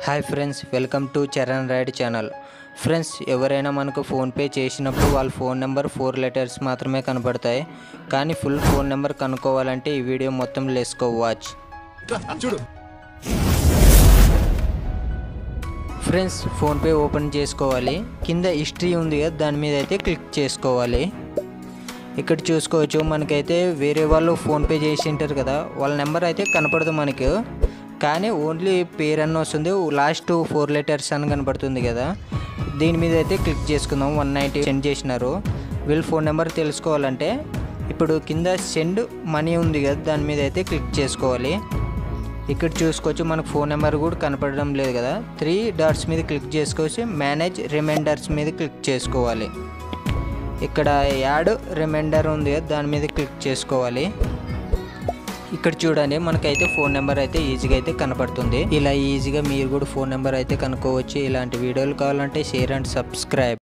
Hi friends, welcome to Charan ride channel. Friends, ఎవరైనా మనకు PhonePe చేసినప్పుడు వాళ్ళ ఫోన్ నెంబర్ 4 లెటర్స్ మాత్రమే కనపడతాయి. కానీ ఫుల్ ఫోన్ నెంబర్ కనుక్కోవాలంటే ఈ వీడియో మొత్తం లెస్కో వాచ్. ఫ్రెండ్స్, ఫోన్పే ఓపెన్ చేసుకోవాలి. కింద హిస్టరీ ఉంది కదా, దాని మీద అయితే క్లిక్ చేసుకోవాలి. ఇక్కడ చూసుకోవచ్చు, మనకైతే వేరే వాళ్ళు ఫోన్పే చేసి ఉంటారు కదా, వాళ్ళ నెంబర్ అయితే కనపడదు మనకు. కానీ ఓన్లీ పేరు అని వస్తుంది, లాస్ట్ 4 లెటర్స్ అని కనపడుతుంది కదా. దీని మీద అయితే క్లిక్ చేసుకుందాం. 190 సెండ్ చేసినారు. వీళ్ళ ఫోన్ నెంబర్ తెలుసుకోవాలంటే ఇప్పుడు కింద సెండ్ మనీ ఉంది కదా, దాని మీద అయితే క్లిక్ చేసుకోవాలి. ఇక్కడ చూసుకోవచ్చు, మనకు ఫోన్ నెంబర్ కూడా కనపడడం లేదు కదా. 3 డాట్స్ మీద క్లిక్ చేసుకోవచ్చు. మేనేజ్ రిమైండర్స్ మీద క్లిక్ చేసుకోవాలి. ఇక్కడ యాడ్ రిమైండర్ ఉంది కదా, దాని మీద క్లిక్ చేసుకోవాలి. ఇక్కడ చూడండి, మనకైతే ఫోన్ నెంబర్ అయితే ఈజీగా అయితే కనపడుతుంది. ఇలా ఈజీగా మీరు కూడా ఫోన్ నెంబర్ అయితే కనుక్కోవచ్చు. ఇలాంటి వీడియోలు కావాలంటే షేర్ అండ్ సబ్స్క్రైబ్.